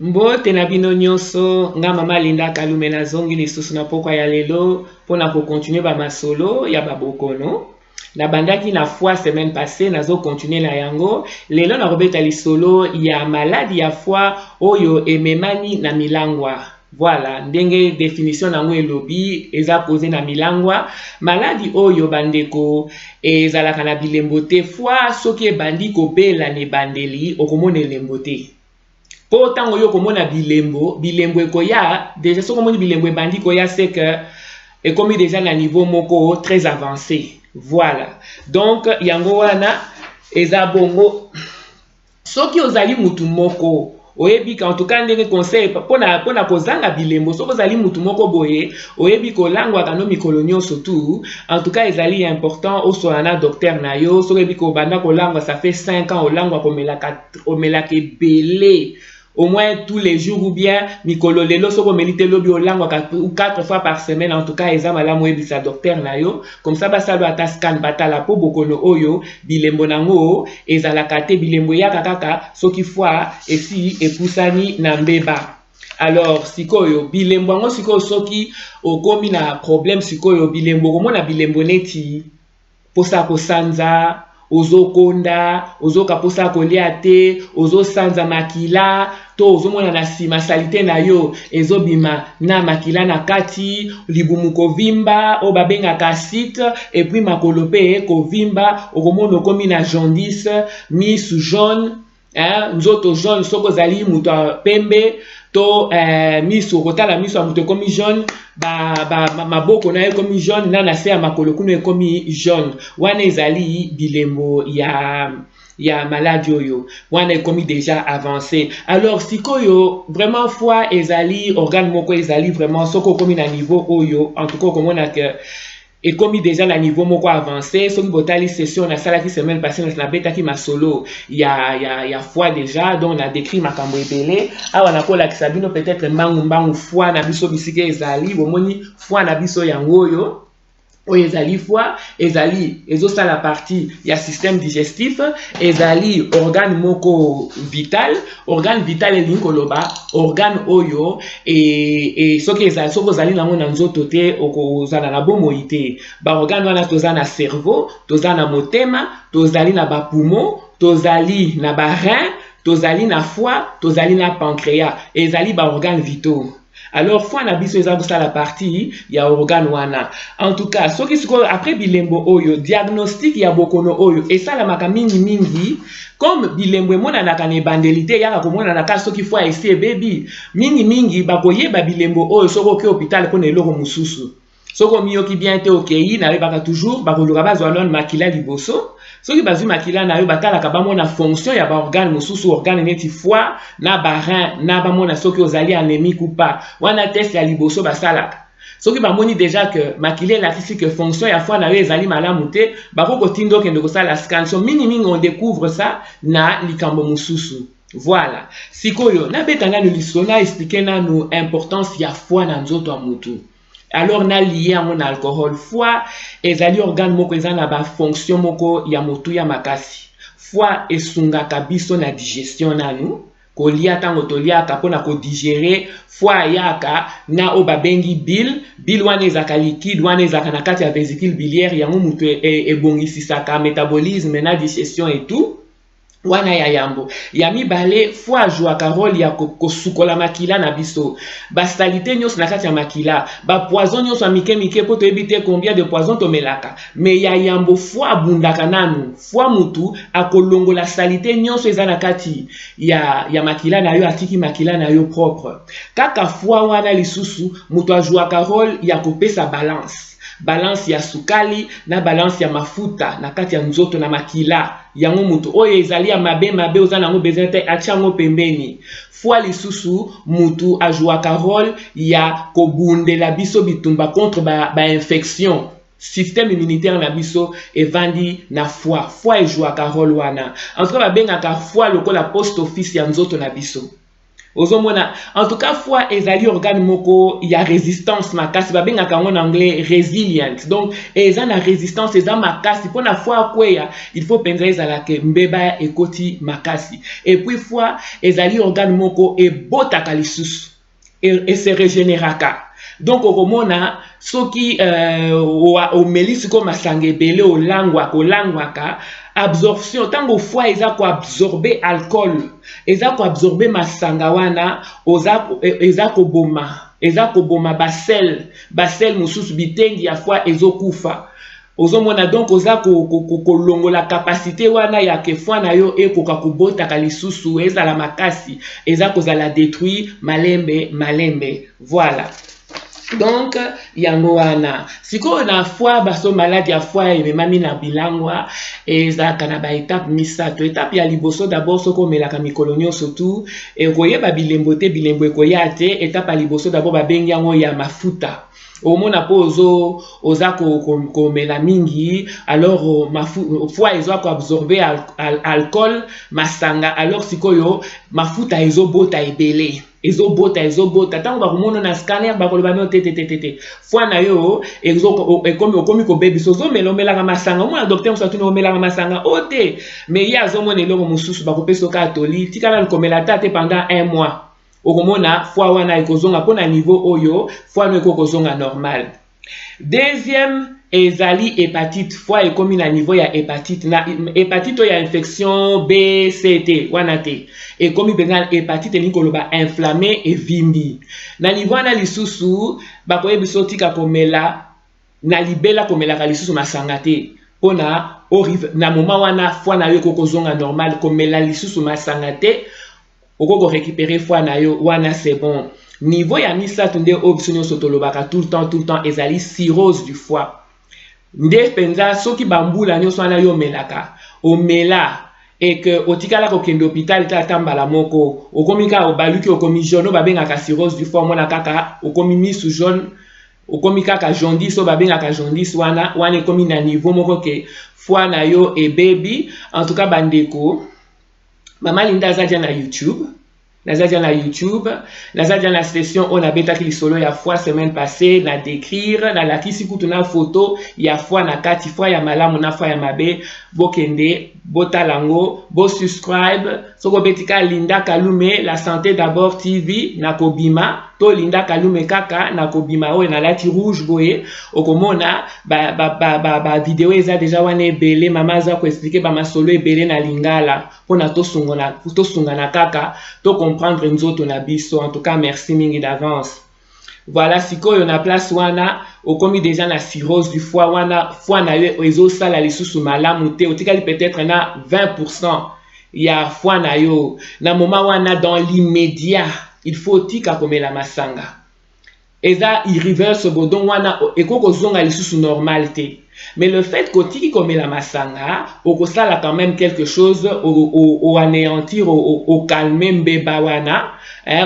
Mbote na bino nyonso nga mama Linda Kalume na zongi lisusu na pokwa ya lelo pona ko continuer ba masolo ya babokono na bandaki na foi semaine passée nazo continuer na yango lelo na robeta lisolo ya maladie ya foi oyo ememani na milangwa. Voilà, ndenge définition nango elobi eza posé na milangwa maladie oyo bandeko ezalaka na bilembo te foi soki ebandi kobela ne bandeli okomona elembo te. Po tango yo komona bilembo ekoya déjà soko moni bilembo ebandi koya c'est que ekomi déjà na niveau moko très avancé. Voilà. Donc yango wana eza bongo soki ozali mutu moko oyebi en tout cas ndenge conseil pona kozanga bilembo soko ozali mutu moko boye oyebi kolangwa kano mikolo nyonso tu en tout cas ezali important osola na docteur na yo soki oyebi ko banda kolangwa ça fait 5 ans olangwa komelaka ebele au moins tous les jours ou bien mikolo lelo soko melite lobi olangwa 4 fois par semaine en tout cas ezama la moyebi sa docteur na yo comme ça basalo ata scan batala po bokono oyo bilembo nango ezalaka te bilembo yaka kaka soki fois esi epusani na mbeba. Alors sikoyo bilembo ngo sikoyo soki okomi na problème sikoyo bilembo komona bilembo neti posa kosanza ozokonda ozoka posa kolia te ozosanza makila to ozomona na sima salite na yo ezobima na makila na kati libumu kovimba o babengaka acide et puis makolo pe kovimba okomona okomi na jaundice misu jaune nzoto jaune soko zali mutu pembe to miso kotala miso ya mutu ekomi jaune maboko na ekomi jaune na se ya makolo kuno ekomi jaune wana ezali bilembo ya maladie oyo wana ekomi déjà avancé. Alors sikoyo vraiment foi ezali organe moko ezali vraiment soko komi na niveau oyo en tout cas komona que et comme déjà la niveau moko avancé soki botali session na sala ki semaine passée na betaki masolo ya foi déjà donc on a décrit makambo ebele awa na kola kisabino peut-être mbangu foi na biso bisike ezali bomoni foi na biso yango oyo ezali foi ezali ezosala partie ya système digestif ezali organe moko vital elingi koloba organe oyo soki ozali nango na nzoto te okozala na bomoi te baorgane wana toza na cerveau toza na motema tozali na bapoumon tozali na barein tozali na foie tozali na pancréas ezali baorgane vitaux. Alors foi na biso eza la partie ya organe wana en tout cas soki siko après bilembo oyo diagnostic ya bokono oyo esalamaka mingi comme bilembo emonanaka na ebandelite yaka komonanaka soki foi esi ebebi mingi bakoyeba bilembo oyo soko oke hôpital mpona eloko mosusu soko miyoki bien te okei nayebaka toujours bakoluka bazwa lone makila liboso soki bazwi makila na yo batalaka bamona fonction ya baorgane mosusu organe neti foie na barein na bamona soki ozali anémique ou pas wana test ya liboso basalaka soki bamoni déjà que makila elakisi que fonction ya foie na yo ezali malamu te bakokotinda okende kosala scan so mingi on découvre ça na likambo mosusu. Voilà sikoyo nabetanga no lisolo na expliquer nanu importance ya foie na nzoto ya mutu. Alors na lié à mon alcool foi ezali organe moko eza na ba fonction moko ya motu ya makasi foi esungaka biso na digestion nanu kolia tango toliaka pona ko digérer foi yaka na o babengi bile wana ezaka liquide wana ezaka na kati ya vésicule biliaire yango mutu ebongisisaka métabolisme na digestion et tout wana ya yambo ya mibale foi jouaka rôle ya kosukola makila na biso basalite nyonso na kati ya makila poison nyonso ya mike po toyebi te combien de poison tomelaka mais ya yambo foi abundaka nanu foi mutu akolongola salite nyonso eza na kati ya makila na yo atiki makila na yo propre kaka foi wana lisusu mutu ajouaka rôle ya kopesa balance ya sukali na balance ya mafuta na kati ya nzoto na makila yango mutu oyo ezali ya mabe oza nango besoin te achango pembeni foi lisusu mutu ajouaka rôle ya kobundela biso bitumba contre ba infection système immunitaire na biso evandi na foi ejouaka rôle wana en tout cas babengaka foi lokola post office ya nzoto na biso ozomona en tout cas foi ezali organe moko ya résistance makasi babengaka yango en anglais resilient donc eza na résistance eza makasi mpona foi akweya il faut penza ezalaka mbeba ekoti makasi et puis foi ezali organe moko ebotaka lisusu et se régénéraka donc okomona soki omeli siko masanga ebele olangwaka absorption tango foi eza koabsorbe alcool eza koabsorbe masanga wana eza koboma basel mosusu bitengi ya foi ezokufa ozomona donc oza kolongola capacité wana ya ke foi na yo ekoka kobotaka lisusu ezala makasi eza kozala détruit malembe voilà. Donc, yango wana. Siko na foi baso malade ya foi ememami na bilangwa eza kana ba étape misato. Étape ya liboso d'abord soko melaka mikolo nyonso tu ekoyeba bilembo te bilembo ekoya te. Étape ya liboso d'abord babengi yango ya mafuta. Omona po oza komela mingi alors foi ezo ko absorber alcool masanga alors sikoyo mafuta ezobota ebele ezobota tango bakomona na scanner bakoloba no tete foi na yo ekomi kobebiso ozomelomelaka masanga omona docteur mosu atuni omelaka masanga ote mais ye azomona eloko mosusu bakopesa katoli tikala likomela tate pendant 1 mois okomona foi wana ekozonga mpona niveau oyo foi no ekokozonga normal. Deuxième ezali hépatite foi ekomi na niveau ya hépatite na hépatite ya infection B C T wana te ekomi benga hépatite elingi koloba inflammé evimbi na niveau wana lisusu bakoyebiso tika komela na libela komelaka lisusu masanga te mpona na moment wana foi na yo ekokozonga normal komela lisusu masanga te okoko récupérer foi na yo wana c'est bon. Niveau ya misato nde obiso nyonso tolobaka tout le temps ezali cirrhose du foie. Nde penza soki bambula nyonso wana yo melaka omela et que otikala kokende hôpital ta tambala moko okomi ka obaluki okomi jaune babengaka cirrhose du foie mona kaka okomi misu jaune okomi kaka jaundice o babengaka jaundice wana ekomi na niveau moko ke foie na yo ebebi. En tout cas bandeko Mama Linda azadia na YouTube. Nazadia na YouTube. Nazadia na session on a beta ki solo ya foi semaine passée na décrire na lakisi kutu na photo ya foi na kati foi ya malamu na foi ya mabe bokende botalango bo subscribe soko betika Linda Kalume la santé d'abord TV na kobima to Linda Kalume kaka na kobima o na lati rouge boye okomona ba vidéo eza déjà wana ebele mama za ko expliquer ba masolo ebele na lingala pona to sunga na kaka to comprendre nzoto na biso. En tout cas merci mingi d'avance. Voilà sikoyo na place wana okomi déjà na cirrhose du foie wana foie na yo ezosala lisusu malamu te otikali peut-être na 20% ya foie na yo na moment wana dans l'immédiat il faut tika komela masanga eza irreversible bodon wana ekokozonga lisusu normal te. Mais le fait qu'otiki komela masanga okosala quand même quelque chose au anéantir au calmer mbeba wana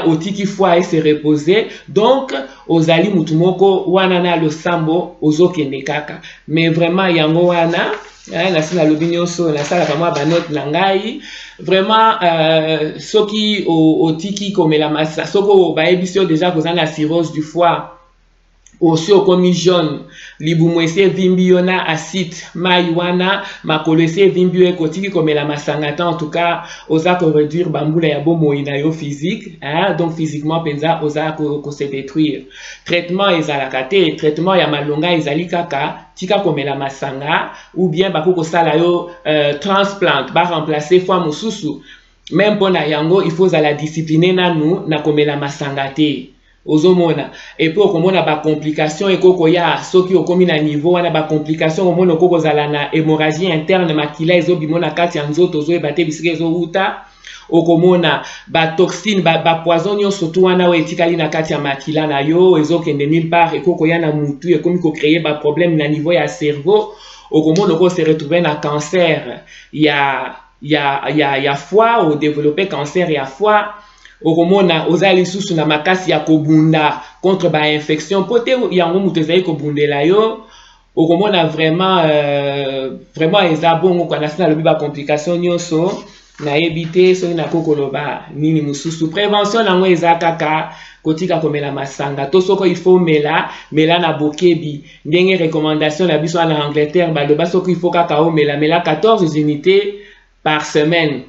otiki foi et se reposer donc ozali mutu moko wana na losambo ozokende kaka mais vraiment yango wana nasi na lobi nyonso nasalaka mwa banote na ngai vraiment soki otiki komela masanga soko bayebisi yo déjà kozala na cirrhose du foie aussi okomi jaune libumu esi evimbi yo na acide mai wana makolo esi evimbi yo ekotiki komela masanga te. En tout cas oza koréduire bambula ya bomoi na yo physique donc physiquement penza oza kose détruire. Traitement ezalaka te traitement ya malonga ezali kaka tika komela masanga ou bien bakokosala yo transplant baremplacer foi mosusu même mpona yango il faut zala discipline nanu na komela masanga te ozomona et puis okomona ba complication ekoko ya soki okomi na niveau wana ba complication omona okoko zala na hémorragie interne makila ezobimona kati ya nzoto ozoyeba te bisika ezowuta okomona ba toxine ba poison nyonso tu wana oyo etikali na kati ya makila na yo ezokende nulle part ekoko ya na mutu ekomi kocréer ba problème na niveau ya cerveau okomona oko se retrouver na cancer ya foie ou développer cancer ya foie okomona oza lisusu na makasi ya kobunda contre ba infection pote yango mutu ezali kobundela yo okomona vraiment eza bongo kwa nasi na lobi ba complication nyonso nayebi te soki nakokoloba nini mosusu. Prévention nango eza kaka kotika komela masanga to soko il faut mela na bokebi ndenge recommandation na biso na Angleterre baloba soko il faut kaka omela 14 unités par semaine.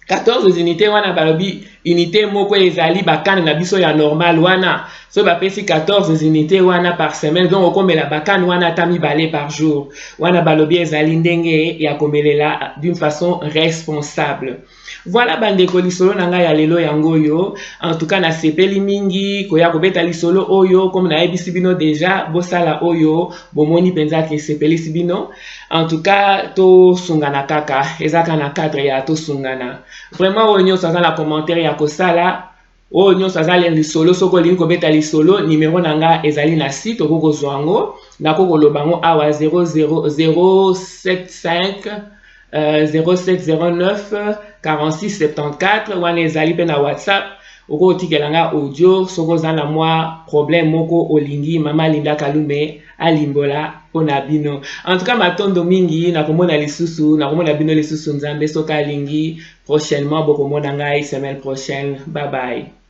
14 unités wana balobi unité moko ezali bakane na biso ya normal wana so bapesi 14 unités wana par semaine donc okomela bakane wana ata mibale par jour wana balobi ezali ndenge ya komelela d'une façon responsable. Voilà bandeko lisolo na ngai ya lelo yango yo. En tout cas na sepeli mingi koya kobeta lisolo oyo comme na yebisi bino déjà bosala oyo bomoni penza ke sepelisi bino. En tout cas to sungana kaka ezaka na cadre ya to sungana. Vraiment oyo nyonso aza na commentaire ya kosala oyo nyonso aza lisolo soko lingi kobeta lisolo numéro na nga ezali na site okokozwa yango nakokoloba yango awa 07075 0709 46 74 wana ezali pe na WhatsApp okotikela nga audio soko za na mwa problème moko olingi mama Linda Kalume alimbola pona bino. En tout cas matondo mingi nakomona lisusu nakomona bino lisusu nzambe soka alingi prochainement bokomona ngai semaine prochaine. Bye bye.